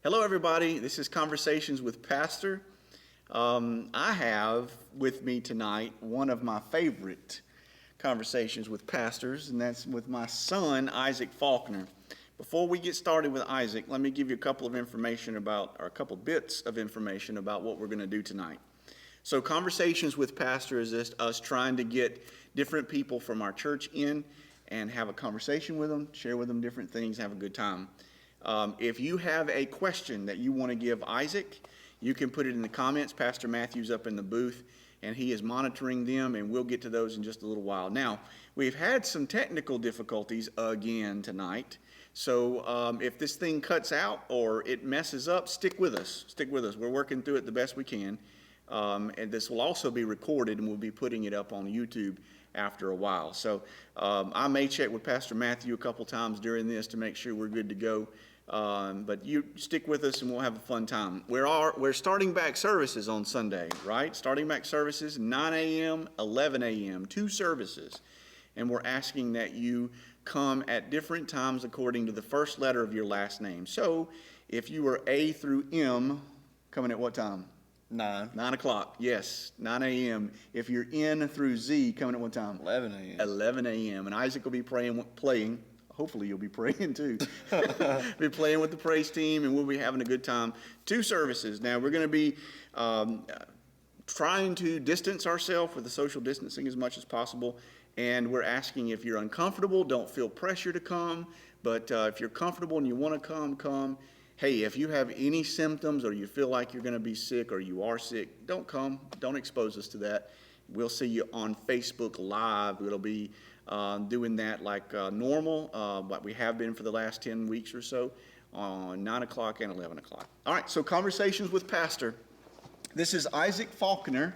Hello, everybody. This is Conversations with Pastor. I have with me tonight one of my favorite conversations with pastors, and that's with my son, Isaac Faulkner. Before we get started with Isaac, let me give you a couple bits of information about what we're going to do tonight. So Conversations with Pastor is just us trying to get different people from our church in and have a conversation with them, share with them different things, have a good time. If you have a question that you want to give Isaac, you can put it in the comments. Pastor Matthew's up in the booth, and he is monitoring them, and we'll get to those in just a little while. Now, we've had some technical difficulties again tonight, so if this thing cuts out or it messes up, stick with us. Stick with us. We're working through it the best we can, and this will also be recorded, and we'll be putting it up on YouTube after a while. So I may check with Pastor Matthew a couple times during this to make sure we're good to go. But you stick with us and we'll have a fun time. We're starting back services on Sunday, right? Starting back services, 9 a.m., 11 a.m., 2 services. And we're asking that you come at different times according to the first letter of your last name. So if you were A through M, coming at what time? 9 o'clock, yes, 9 a.m. If you're N through Z, coming at what time? 11 a.m. 11 a.m. And Isaac will be playing. Hopefully you'll be praying too. Be playing with the praise team, and we'll be having a good time. 2 services. Now we're going to be trying to distance ourselves with the social distancing as much as possible. And we're asking, if you're uncomfortable, don't feel pressure to come. But if you're comfortable and you want to come. Hey, if you have any symptoms or you feel like you're going to be sick or you are sick, don't come. Don't expose us to that. We'll see you on Facebook Live. It'll be doing that like normal, what we have been for the last 10 weeks or so, on 9 o'clock and 11 o'clock. All right, so Conversations with Pastor. This is Isaac Faulkner.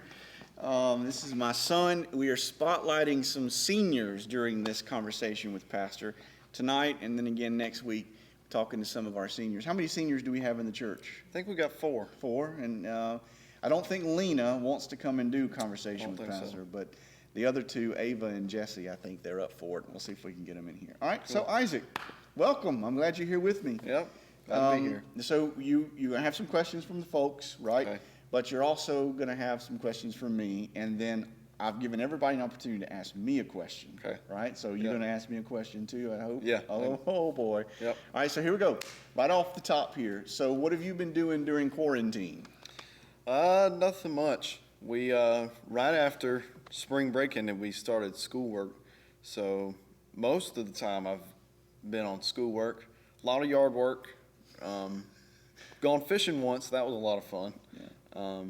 This is my son. We are spotlighting some seniors during this Conversation with Pastor tonight, and then again next week, talking to some of our seniors. How many seniors do we have in the church? I think we got 4. 4, and I don't think Lena wants to come and do Conversation with Pastor, but the other 2, Ava and Jesse, I think they're up for it. We'll see if we can get them in here. All right, cool. So Isaac, welcome. I'm glad you're here with me. Yep, glad to be here. So you have some questions from the folks, right? Okay. But you're also going to have some questions from me, and then I've given everybody an opportunity to ask me a question. Okay. Right? So you're going to ask me a question too, I hope? Yeah. Oh boy. Yep. All right, so here we go. Right off the top here. So what have you been doing during quarantine? Nothing much. We right after spring break ended, we started schoolwork. So most of the time I've been on schoolwork, a lot of yard work. Gone fishing once. That was a lot of fun. Yeah.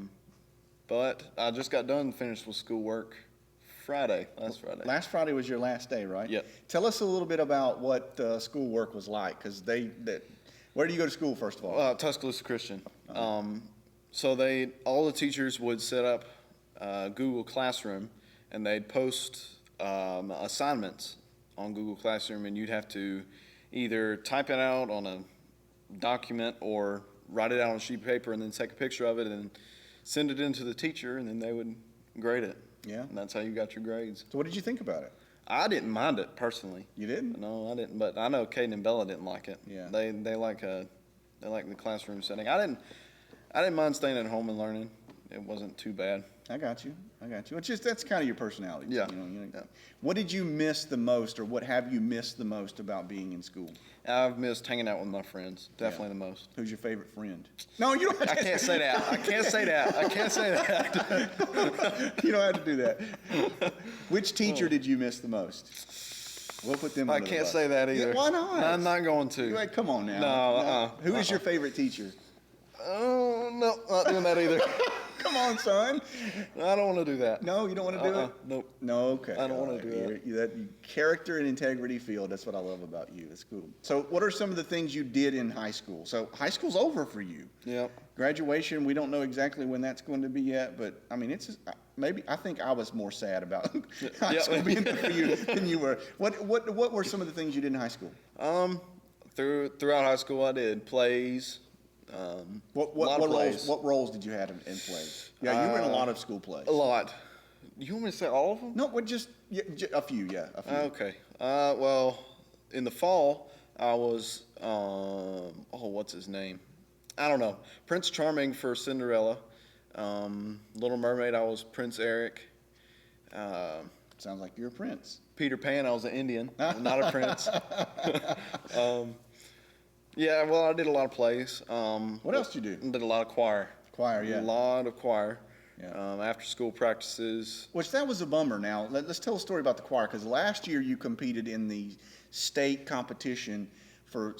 But I just got done finished with schoolwork last Friday. Last Friday was your last day, right? Yep. Tell us a little bit about what schoolwork was like, because where do you go to school, first of all? Tuscaloosa Christian. So all the teachers would set up Google Classroom, and they'd post assignments on Google Classroom, and you'd have to either type it out on a document or write it out on a sheet of paper and then take a picture of it and send it in to the teacher, and then they would grade it. Yeah. And that's how you got your grades. So what did you think about it? I didn't mind it personally. You didn't? No, I didn't. But I know Caden and Bella didn't like it. Yeah. They like the classroom setting. I didn't mind staying at home and learning. It wasn't too bad. I got you. That's kind of your personality. Yeah. Yeah. What did you miss the most, or what have you missed the most about being in school? I've missed hanging out with my friends. Definitely the most. Who's your favorite friend? No, you don't. I can't say that. I can't say that. You don't have to do that. Which teacher did you miss the most? We'll put them. I can't say that either. Yeah, why not? I'm not going to. Like, come on now. No. Who is your favorite teacher? Oh no, not doing that either. Come on, son. I don't want to do that. No, you don't want to do it? Nope. No, okay. I don't want to do that. That character and integrity field, that's what I love about you. That's cool. So what are some of the things you did in high school? So high school's over for you. Yep. Graduation, we don't know exactly when that's going to be yet, but I mean, I think I was more sad about high school being there for you than you were. What were some of the things you did in high school? Throughout high school, I did plays. What roles did you have in plays? Yeah, you were in a lot of school plays. A lot. You want me to say all of them? No, just a few. Yeah, a few. Okay. Well, in the fall, I was what's his name? I don't know. Prince Charming for Cinderella. Little Mermaid, I was Prince Eric. Sounds like you're a prince. Peter Pan, I was an Indian, not a prince. Yeah, well, I did a lot of plays. What else did you do? Did a lot of choir. Choir, yeah. A lot of choir. Yeah. After school practices. Which that was a bummer. Now let's tell a story about the choir, because last year you competed in the state competition for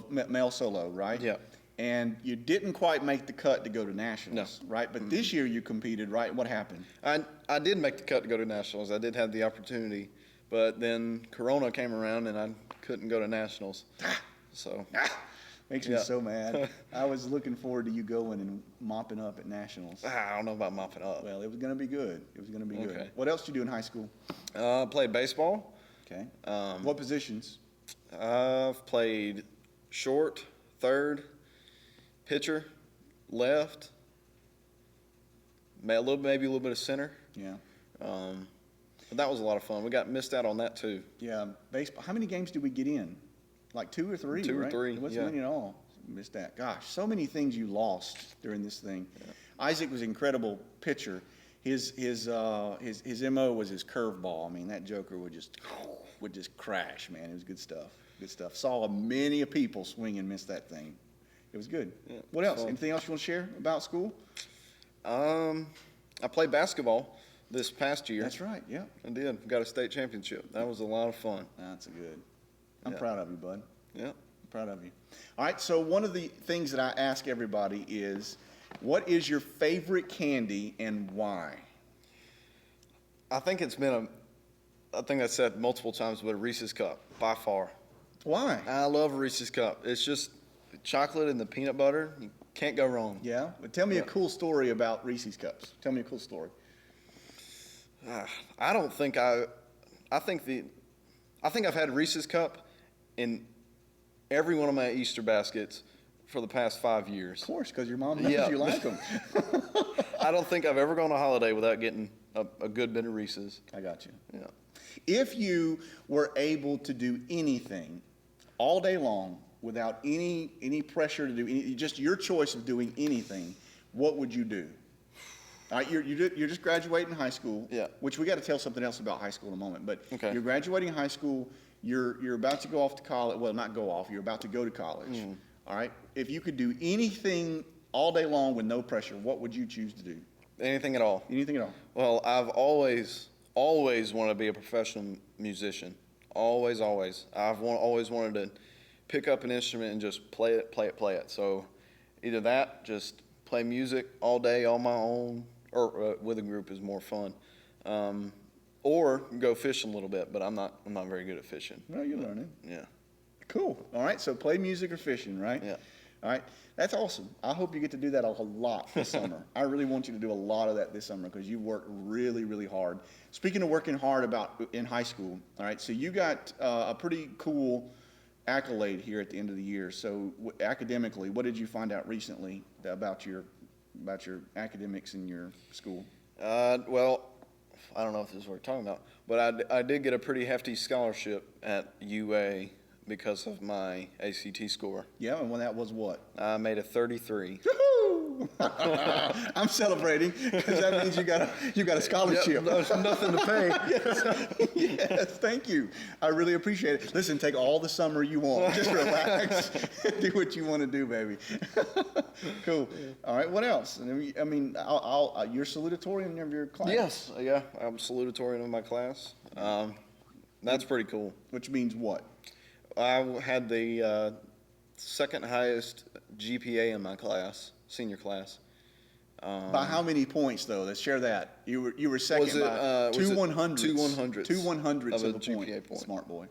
male solo, right? Yeah. And you didn't quite make the cut to go to nationals, right? But this year you competed, right? What happened? I did make the cut to go to nationals. I did have the opportunity, but then Corona came around and I couldn't go to nationals. So Makes me so mad. I was looking forward to you going and mopping up at nationals. I don't know about mopping up. Well, it was going to be good. It was going to be good. Okay. What else did you do in high school? Played baseball. Okay. What positions? I've played short, third, pitcher, left, maybe a little bit of center. Yeah. But that was a lot of fun. We got missed out on that too. Yeah. Baseball. How many games did we get in? Like 2 or 3, Two or right? three, It wasn't yeah. many at all. Missed that. Gosh, so many things you lost during this thing. Yeah. Isaac was an incredible pitcher. His MO was his curveball. I mean, that joker would just crash, man. It was good stuff. Good stuff. Saw many people swing and miss that thing. It was good. Yeah, what else? Anything else you want to share about school? I played basketball this past year. That's right. Yeah. I did. Got a state championship. That was a lot of fun. That's good. I'm proud of you, bud. Yeah. I'm proud of you. All right, so one of the things that I ask everybody is, what is your favorite candy and why? I think it's been I think I said multiple times, but a Reese's Cup, by far. Why? I love a Reese's Cup. It's just chocolate and the peanut butter. You can't go wrong. Yeah? But tell me a cool story about Reese's Cups. Tell me a cool story. I think I've had Reese's Cup in every one of my Easter baskets for the past 5 years. Of course, because your mom knows you like them. I don't think I've ever gone on a holiday without getting a good bit of Reese's. I got you. Yeah. If you were able to do anything all day long without any pressure to do just your choice of doing anything, what would you do? All right, you're just graduating high school. Yeah. Which we got to tell something else about high school in a moment. But okay. You're graduating high school. You're about to go off to college. Well, not go off. You're about to go to college. All right. If you could do anything all day long with no pressure, what would you choose to do? Anything at all. Anything at all. Well, I've always wanted to be a professional musician. Always. I've always wanted to pick up an instrument and just play it. So either that, just play music all day on my own, or with a group is more fun. Or go fishing a little bit, but I'm not very good at fishing. Well, you're learning. Yeah. Cool. All right. So play music or fishing, right? Yeah. All right. That's awesome. I hope you get to do that a lot this summer. I really want you to do a lot of that this summer because you worked really, really hard. Speaking of working hard in high school, all right, so you got a pretty cool accolade here at the end of the year. So academically, what did you find out recently about your academics in your school? Well, I don't know if this is what we're talking about, but I did get a pretty hefty scholarship at UA because of my ACT score. Yeah, and that was what? I made a 33. Woo-hoo! I'm celebrating because that means you got a scholarship. Yep, there's nothing to pay. Yes, thank you. I really appreciate it. Listen, take all the summer you want. Just relax. Do what you want to do, baby. Cool. All right, what else? I mean, you're salutatorian of your class? Yes, yeah, I'm salutatorian of my class. That's pretty cool. Which means what? I had the second highest GPA in my class, senior class. By how many points, though? Let's share that. You were second Was it, by was two it 100s. 2 100s. 2 100s of a GPA GPA point. Smart boy.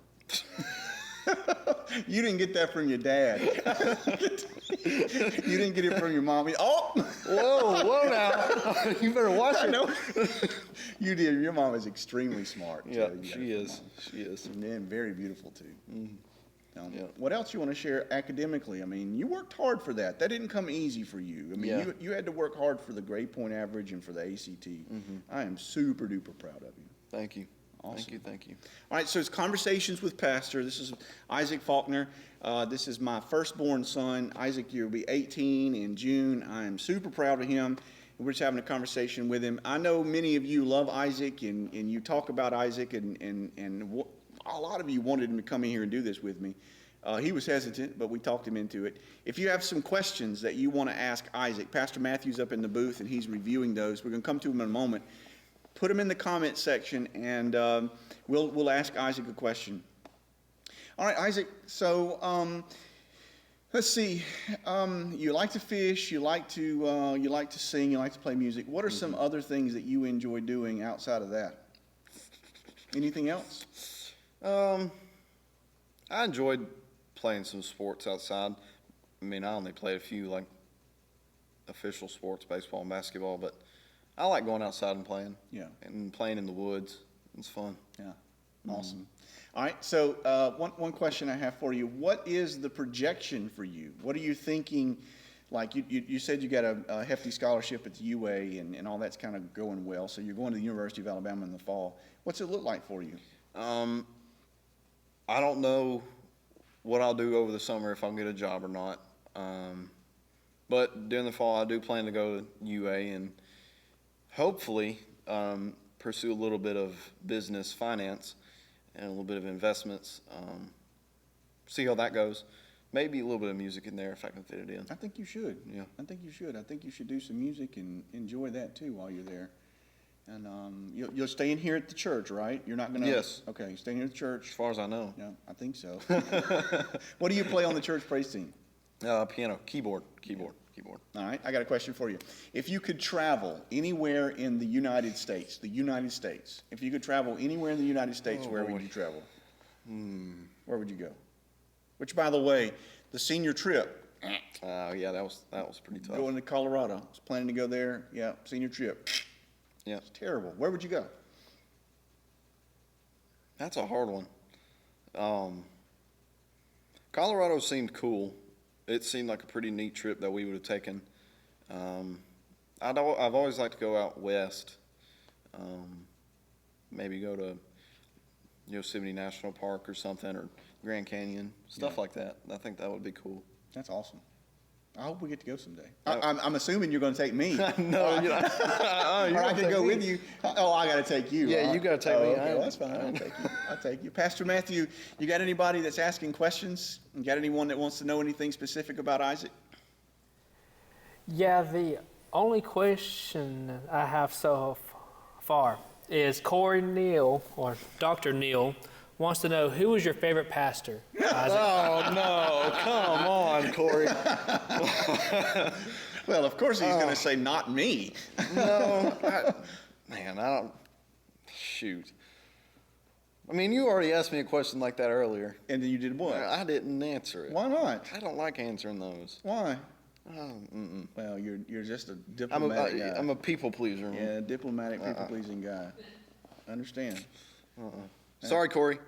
You didn't get that from your dad. You didn't get it from your mom. Oh! Whoa now. You better watch it. I know. You did. Your mom is extremely smart. Yeah, she is. She is. And very beautiful, too. Mm-hmm. Yeah. What else you want to share academically? I mean, you worked hard for that. That didn't come easy for you. I mean, you had to work hard for the grade point average and for the ACT. I am super duper proud of you. Thank you. Awesome. Thank you. All right, so it's Conversations with Pastor. This is Isaac Faulkner. This is my firstborn son. Isaac, you'll be 18 in June. I am super proud of him. We're just having a conversation with him. I know many of you love Isaac, and you talk about Isaac, and a lot of you wanted him to come in here and do this with me. He was hesitant, but we talked him into it. If you have some questions that you want to ask Isaac, Pastor Matthew's up in the booth, and he's reviewing those. We're going to come to him in a moment. Put them in the comment section, and we'll ask Isaac a question. All right, Isaac. So let's see. You like to fish. You like to sing. You like to play music. What are some other things that you enjoy doing outside of that? Anything else? I enjoyed playing some sports outside. I mean, I only played a few like official sports, baseball and basketball, but I like going outside and playing. Yeah. And playing in the woods. It's fun. Yeah. Awesome. All right. So one question I have for you. What is the projection for you? What are you thinking? Like you said you got a hefty scholarship at the UA and all that's kind of going well. So you're going to the University of Alabama in the fall. What's it look like for you? I don't know what I'll do over the summer, if I'll get a job or not. But during the fall, I do plan to go to UA and hopefully pursue a little bit of business finance and a little bit of investments. See how that goes. Maybe a little bit of music in there if I can fit it in. I think you should. Yeah. I think you should. I think you should do some music and enjoy that too while you're there. And you'll stay in here at the church, right? You're not going to... Yes. Okay, stay here at the church. As far as I know. Yeah, I think so. What do you play on the church praise team? Piano, keyboard. All right, I got a question for you. If you could travel anywhere in the United States, if you could travel anywhere in the United States, where would you travel? Where would you go? Which, by the way, the senior trip. Yeah, that was pretty tough. Going to Colorado. I was planning to go there. Yeah, senior trip. Yeah. It's terrible. Where would you go? That's a hard one. Colorado seemed cool. It seemed like a pretty neat trip that we would have taken. I've always liked to go out west. Maybe go to Yosemite National Park or something, or Grand Canyon, stuff like that. I think that would be cool. That's awesome. I hope we get to go someday. I'm assuming you're going to take me. No, you're not. Or I can go with you. Oh, I got to take you. Yeah, you got to take me. Okay, well, that's fine. I'll take you. Pastor Matthew, you got anybody that's asking questions? You got anyone that wants to know anything specific about Isaac? Yeah, the only question I have so far is Corey Neal, or Dr. Neal, wants to know, who was your favorite pastor? Oh, no. Come on, Corey. Well, of course he's going to say, not me. No. I don't. Shoot. I mean, you already asked me a question like that earlier. And then you did what? I didn't answer it. Why not? I don't like answering those. Why? Well, you're just a I'm diplomatic guy. a people pleaser. Yeah, diplomatic, people-pleasing guy. I understand. Sorry, Corey.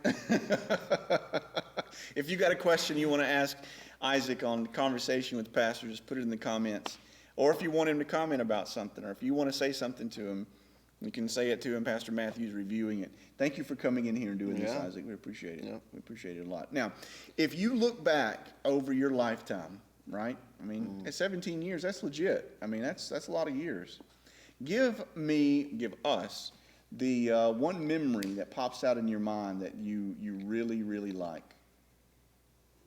If you got a question you want to ask Isaac on Conversation with Pastor, just put it in the comments. Or if you want him to comment about something, or if you want to say something to him, you can say it to him. Pastor Matthew's reviewing it. Thank you for coming in here and doing this, Isaac. We appreciate it. Yeah. We appreciate it a lot. Now, if you look back over your lifetime, right? I mean, at 17 years, that's legit. I mean, that's a lot of years. Give us the one memory that pops out in your mind that you really, really like.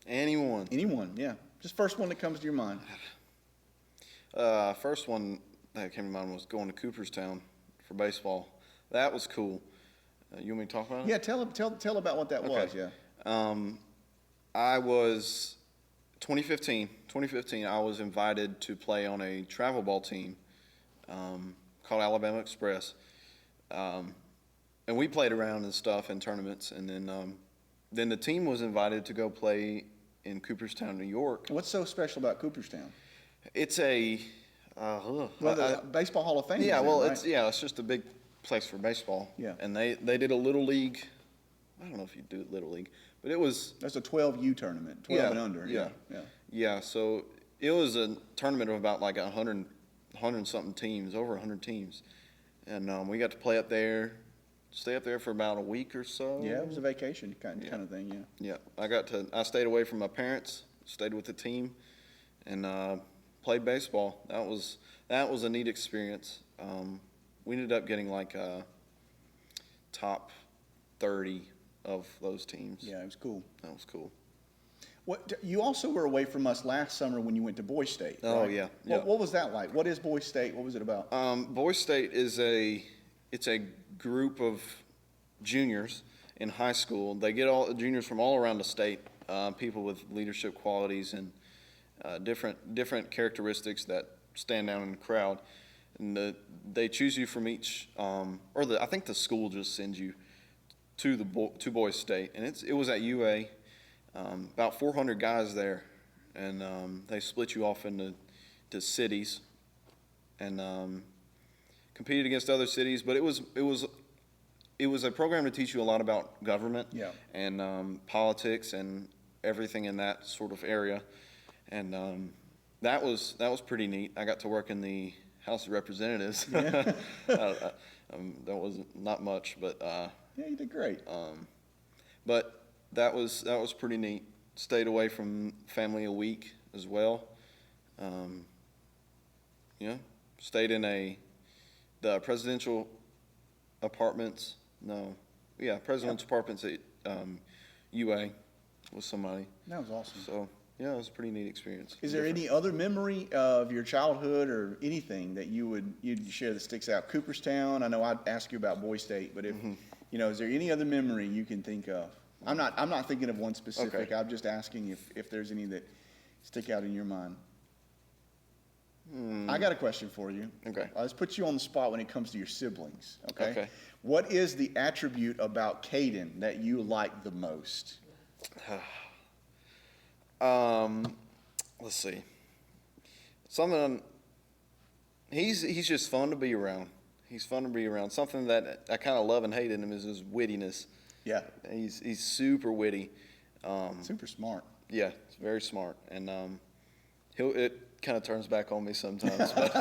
Anyone, yeah. Just first one that comes to your mind. First one that came to mind was going to Cooperstown for baseball. That was cool. You want me to talk about it? Yeah, tell about what that was. Yeah. I was 2015. I was invited to play on a travel ball team called Alabama Express, and we played around and stuff in tournaments. And then the team was invited to go play in Cooperstown, New York. What's so special about Cooperstown? It's a the Baseball Hall of Fame. Yeah, well, right? it's just a big place for baseball. Yeah. And they did a little league. I don't know if you do little league, but it was. That's a 12U tournament, 12 and under. Yeah. So it was a tournament of about like 100 something teams, over 100 teams, and we got to play up there stay up there for about a week or so. Yeah, it was a vacation kind of thing, yeah. Yeah, I stayed away from my parents, stayed with the team, and played baseball. That was a neat experience. We ended up getting like top 30 of those teams. Yeah, it was cool. That was cool. You also were away from us last summer when you went to Boys State. Oh, right? yeah. What was that like? What is Boys State? What was it about? Boys State is it's a group of juniors in high school. They get all juniors from all around the state, people with leadership qualities and different characteristics that stand out in the crowd. And they choose you from each, I think the school just sends you to Boys State, and it was at UA. About 400 guys there, and they split you off into cities, and competed against other cities. But it was a program to teach you a lot about government, and politics and everything in that sort of area, and that was pretty neat. I got to work in the House of Representatives. Yeah. That was not much, but yeah, you did great. But that was pretty neat. Stayed away from family a week as well. Stayed in the presidential apartments. Presidential apartments at UA with somebody. That was awesome. So yeah, it was a pretty neat experience. Is there any other memory of your childhood or anything that you'd share that sticks out? Cooperstown. I know I'd ask you about Boys State, but if is there any other memory you can think of? I'm not thinking of one specific. Okay. I'm just asking if there's any that stick out in your mind. I got a question for you. Okay. Let's put you on the spot when it comes to your siblings. Okay. Okay. What is the attribute about Caden that you like the most? Let's see. He's just fun to be around. He's fun to be around. Something that I kind of love and hate in him is his wittiness. Yeah. He's super witty. Super smart. Yeah, he's very smart, and it kind of turns back on me sometimes. But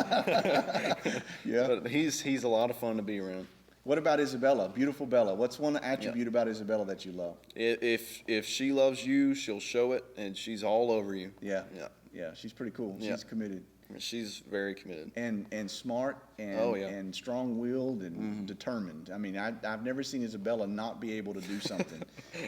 Yeah. But he's a lot of fun to be around. What about Isabella? Beautiful Bella. What's one attribute about Isabella that you love? If she loves you, she'll show it, and she's all over you. Yeah. Yeah. Yeah. She's pretty cool. Yeah. She's committed. She's very committed. And smart and and strong-willed and determined. I mean, I've never seen Isabella not be able to do something.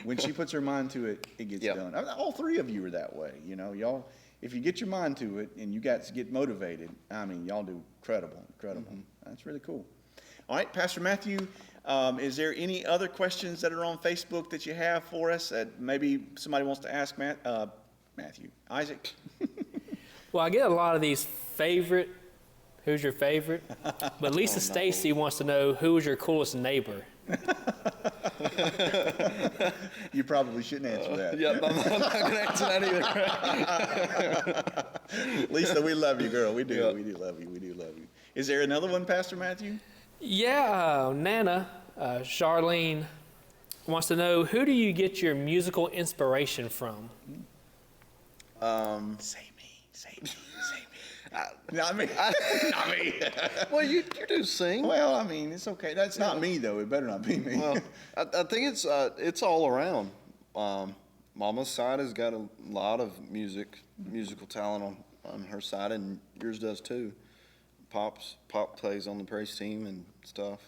When she puts her mind to it, it gets done. All three of you are that way. Y'all. If you get your mind to it and you guys get motivated, I mean, y'all do incredible. That's really cool. All right, Pastor Matthew, is there any other questions that are on Facebook that you have for us that maybe somebody wants to ask Matthew? Isaac? Well, I get a lot of these who's your favorite? But Lisa Stacy wants to know who was your coolest neighbor? You probably shouldn't answer that. Yep, I'm not going to answer that either. Lisa, we love you, girl. We do. Yep. We do love you. We do love you. Is there another one, Pastor Matthew? Yeah, Nana, Charlene, wants to know, who do you get your musical inspiration from? Say me. Not me. Not me. Well, you do sing. Well, I mean, it's okay. That's not me, though. It better not be me. Well, I think it's all around. Mama's side has got a lot of musical talent on her side, and yours does too. Pop plays on the praise team and stuff.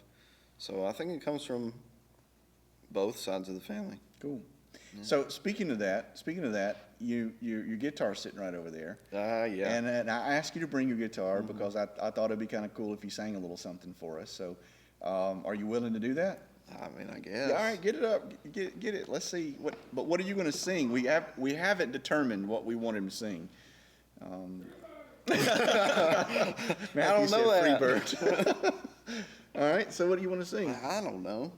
So I think it comes from both sides of the family. Cool. Yeah. So speaking of that, your guitar's sitting right over there. Yeah. And I asked you to bring your guitar because I thought it'd be kind of cool if you sang a little something for us. So, are you willing to do that? I mean, I guess. Yeah, all right, get it up, get it. Let's see what are you going to sing? We haven't determined what we want him to sing. I don't know that. Free bird. All right, so what do you want to sing? I don't know.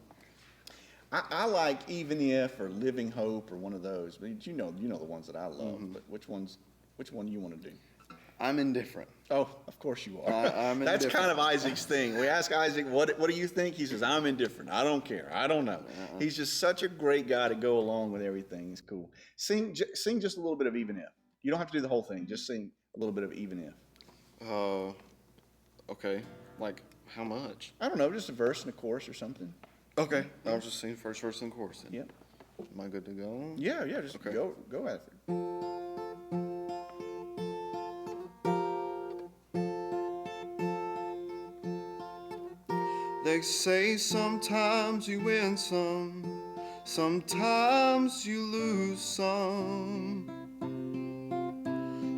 I like Even If or Living Hope or one of those. But you know the ones that I love. But which one do you want to do? I'm indifferent. Oh, of course you are. I'm That's indifferent. kind of Isaac's thing. We ask Isaac, what do you think? He says, I'm indifferent. I don't care. I don't know. He's just such a great guy to go along with everything. It's cool. Sing just a little bit of Even If. You don't have to do the whole thing. Just sing a little bit of Even If. Okay. Like how much? I don't know, just a verse and a chorus or something. Okay, I'll just sing first verse and chorus then. Yep. Am I good to go? Yeah, just Okay. go at it. They say sometimes you win some, sometimes you lose some.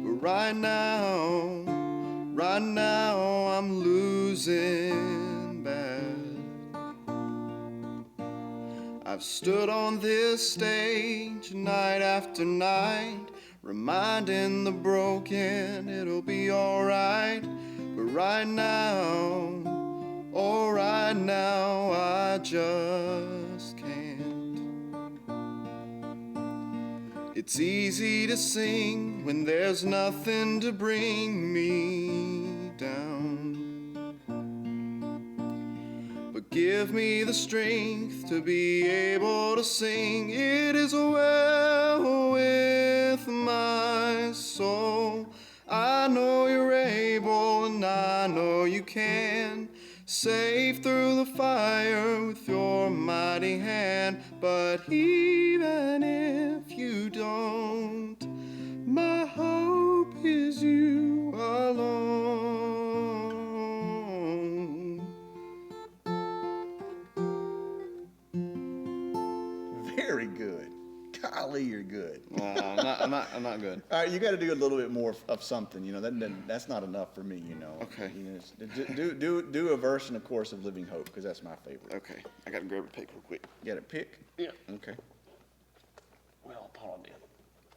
But right now I'm losing bad. I've stood on this stage night after night, reminding the broken it'll be alright. But right now, oh, right now, I just can't. It's easy to sing when there's nothing to bring me down. But give me the strength to be able to sing. It is well with my soul. I know you're able and I know you can. Safe through the fire with your mighty hand. But even if you don't, my hope is you alone. Very good. Golly, you're good. I'm not good. All right, you got to do a little bit more of something. That's not enough for me. Okay. Do a verse and a chorus of Living Hope, because that's my favorite. Okay, I gotta grab a pick real quick. You got to pick. Yeah. Okay. Well, hold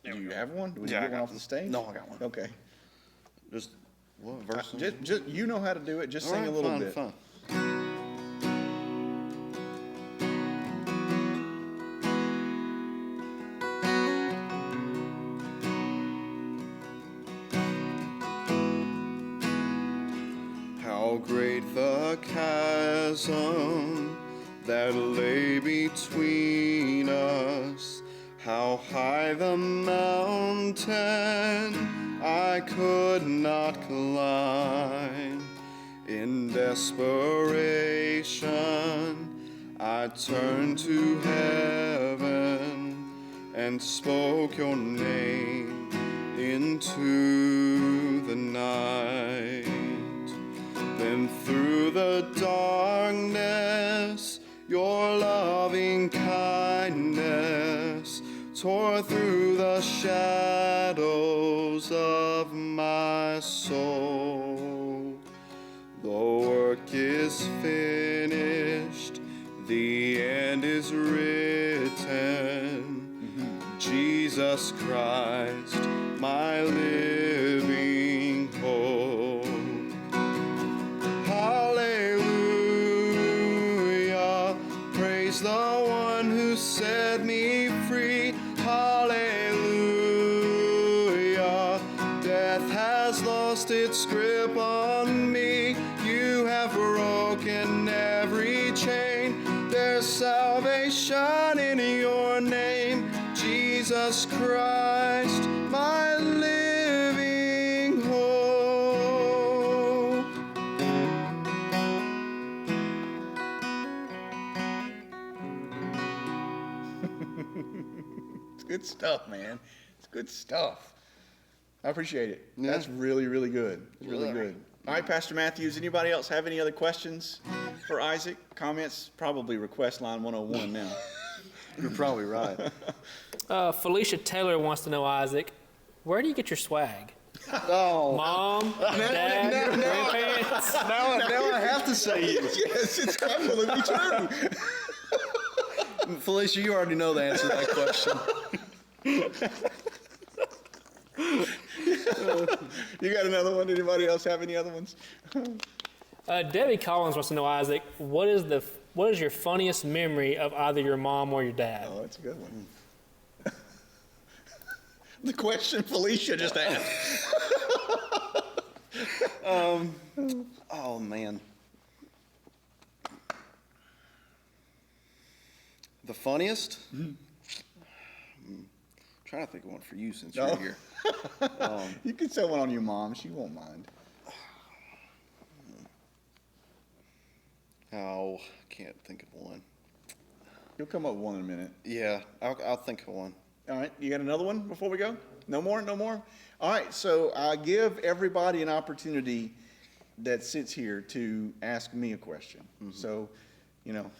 on, Do you have one? Would Yeah, you I get one got off the stage? No, I got one. Okay. Just what verse? Just you know how to do it. Just sing a little fine, bit. Fine. How great the chasm that lay between us, how high the mountain I could not climb. In desperation, I turned to heaven and spoke your name into the night. Then through the darkness, your loving kindness tore through the shadows of my soul. The work is finished, the end is written. Jesus Christ, my living hope. Hallelujah, praise the one who set me free. Hallelujah, death has lost its grip on me. You have broken every chain. There's salvation in your name, Jesus Christ, my living hope. It's good stuff, man. It's good stuff. I appreciate it. Yeah. That's really, really good. It's really Yeah. good. All right, Pastor Matthews, anybody else have any other questions for Isaac? Comments? Probably request line 101 now. You're probably right. Felicia Taylor wants to know, Isaac, where do you get your swag? Oh, Mom, dad, grandparents? now I have to say it. Yes, it's absolutely true. Felicia, you already know the answer to that question. You got another one? Anybody else have any other ones? Debbie Collins wants to know, Isaac, what is your funniest memory of either your mom or your dad? Oh, that's a good one. The question Felicia just asked. Oh, man. The funniest? Trying to think of one for you since No. you're here. You can say one on your mom. She won't mind. Oh, I can't think of one. You'll come up with one in a minute. Yeah, I'll think of one. All right, you got another one before we go? No more? No more? All right, so I give everybody an opportunity that sits here to ask me a question. So, you know.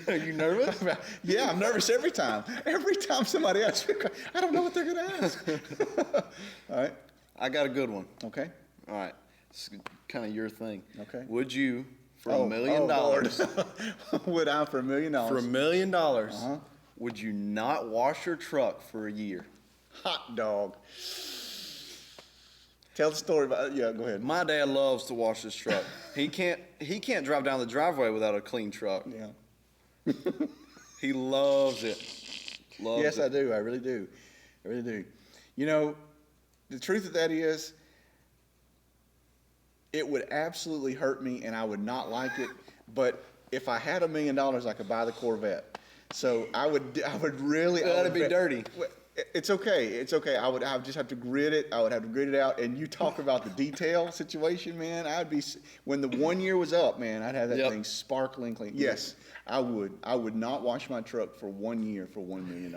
Are you nervous? Yeah, I'm nervous every time. Every time somebody asks me a question, I don't know what they're going to ask. All right. I got a good one. Okay. All right. It's kind of your thing. Okay. Would you, for Oh, $1 million, Lord. Would I for $1 million? for $1 million, would you not wash your truck for a year? Hot dog. Tell the story about. Yeah, go ahead. My dad loves to wash his truck. He can't drive down the driveway without a clean truck. Yeah. He loves it. Loves Yes, it. I do. I really do. I really do. You know, the truth of that is, it would absolutely hurt me, and I would not like it. But if I had $1 million, I could buy the Corvette. So I would really. That'd be dirty. It's okay. It's okay. I would just have to grit it. I would have to grit it out. And you talk about the detail situation, man. I'd be, when the 1 year was up, man, I'd have that thing sparkling clean. Yes, I would. I would not wash my truck for 1 year for $1 million.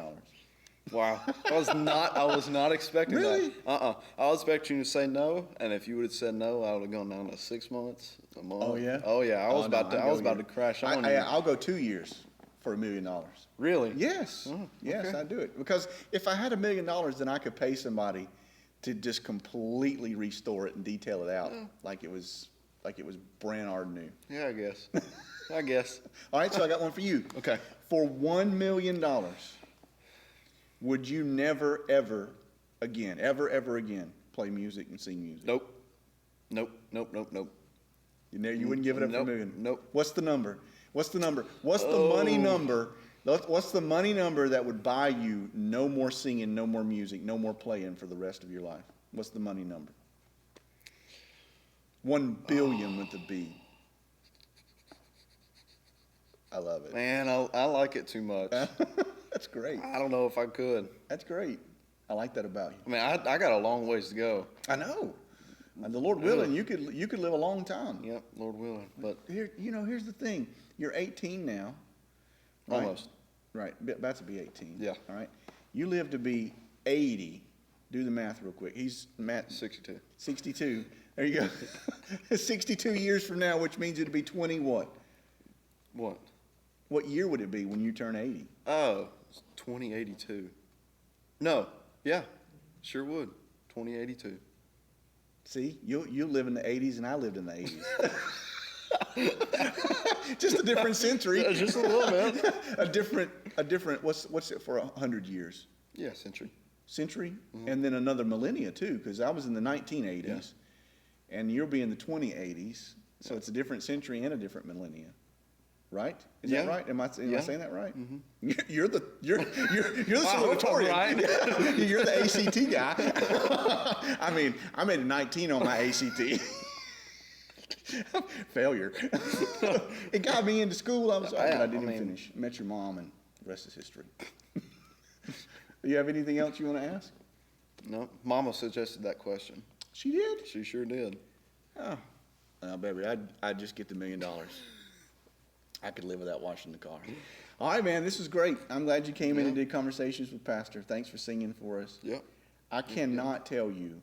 Wow. I was not expecting Really? that. I was expecting you to say no, and if you would have said no, I would have gone down to 6 months, a month. Oh yeah. Oh yeah. I was no, about to crash on you. I'll go 2 years for $1 million. Really? Yes. Oh, Yes, okay. I do it because if I had $1 million, then I could pay somebody to just completely restore it and detail it out like it was brand new. Yeah, I guess. I guess. All right, so I got one for you. Okay. For $1 million, would you never, ever again play music and sing music? Nope. Nope. Nope. Nope. Nope. You wouldn't give it up for Nope. $1 million? Nope. What's the number? What's the number? What's the money number? What's the money number that would buy you no more singing, no more music, no more playing for the rest of your life? What's the money number? 1 billion with a B. I love it. Man, I like it too much. That's great. I don't know if I could. That's great. I like that about you. I mean, I got a long ways to go. I know. And the Lord willing, you could live a long time. Yep, Lord willing. But Here, here's the thing. You're 18 now. Right? almost. Right. About to be 18. Yeah. All right. You live to be 80. Do the math real quick. He's Matt 62. 62. There you go. 62 years from now, which means it'd be 20 what? What? What year would it be when you turn 80? Oh, it's 2082. No. Yeah. Sure would. 2082. See, you live in the 80s and I lived in the 80s. Just a different century. Just a little bit. a different. What's it for 100 years? Yeah, century. Century, and then another millennia too, because I was in the 1980s, and you'll be in the 2080s. So it's a different century and a different millennia, right? Is that right? Am I saying that right? Mm-hmm. You're the salutatorian, right? You're the ACT guy. I mean, I made a 19 on my ACT. Failure. It got me into school. I didn't finish. Met your mom, and the rest is history. Do you have anything else you want to ask? No. Mama suggested that question. She did? She sure did. Oh, well, baby, I'd just get the $1 million. I could live without washing the car. All right, man, this was great. I'm glad you came in and did conversations with Pastor. Thanks for singing for us. Yep. I cannot tell you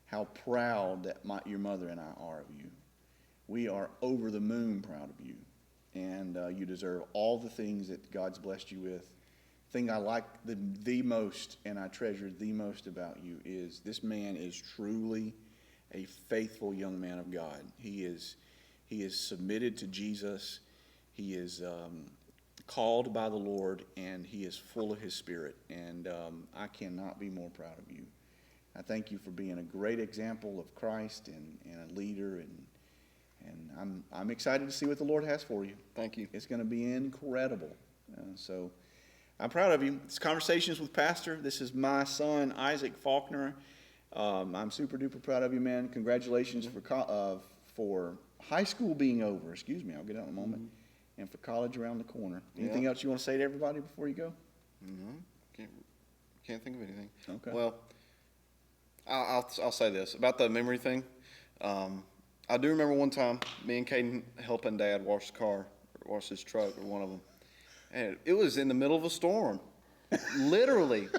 how proud that your mother and I are of you. We are over the moon proud of you, and you deserve all the things that God's blessed you with. Thing I like the most and I treasure the most about you is this man is truly a faithful young man of God. He is submitted to Jesus. He is called by the Lord, and he is full of his Spirit. And I cannot be more proud of you. I thank you for being a great example of Christ and a leader, and I'm excited to see what the Lord has for you. Thank you. It's going to be incredible. So I'm proud of you. It's Conversations with Pastor. This is my son, Isaac Faulkner. I'm super duper proud of you, man. Congratulations for high school being over. Excuse me, I'll get out in a moment. Mm-hmm. And for college around the corner. Anything else you want to say to everybody before you go? No, can't think of anything. Okay. Well, I'll say this about the memory thing. I do remember one time me and Caden helping Dad wash the car, or wash his truck, or one of them. And it was in the middle of a storm. Literally.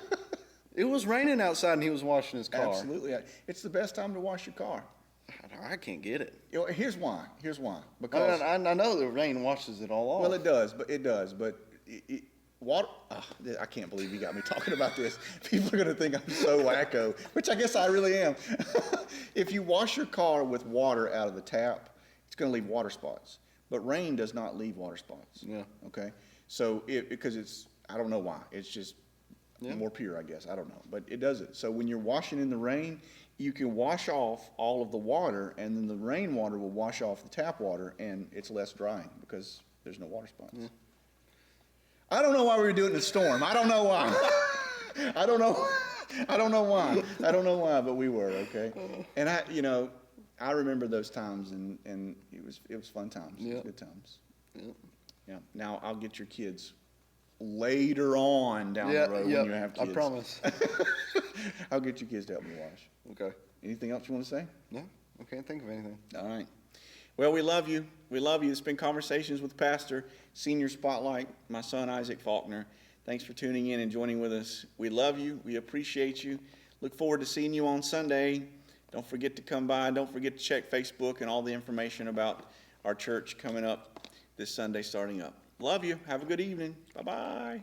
It was raining outside and he was washing his car. Absolutely. It's the best time to wash your car. I can't get it. You know, here's why. Because I know the rain washes it all off. well, it does. But water. I can't believe you got me talking about this. People are going to think I'm so wacko, which I guess I really am. If you wash your car with water out of the tap, it's going to leave water spots. But rain does not leave water spots. Yeah. Okay. So because it's, I don't know why. It's just Yeah. more pure, I guess. I don't know. But it does it. So when you're washing in the rain, you can wash off all of the water, and then the rainwater will wash off the tap water, and it's less drying because there's no water spots. Yeah. I don't know why we were doing the storm. I don't know why. I don't know why, but we were, okay? And I remember those times, and it was fun times. It was good times. Yep. Yeah. Now I'll get your kids later on down the road when you have kids. I promise. I'll get your kids to help me wash. Okay. Anything else you want to say? No, I can't think of anything. All right. Well, we love you. We love you. It's been Conversations with Pastor, Senior Spotlight, my son Isaac Faulkner. Thanks for tuning in and joining with us. We love you. We appreciate you. Look forward to seeing you on Sunday. Don't forget to come by. Don't forget to check Facebook and all the information about our church coming up this Sunday starting up. Love you. Have a good evening. Bye-bye.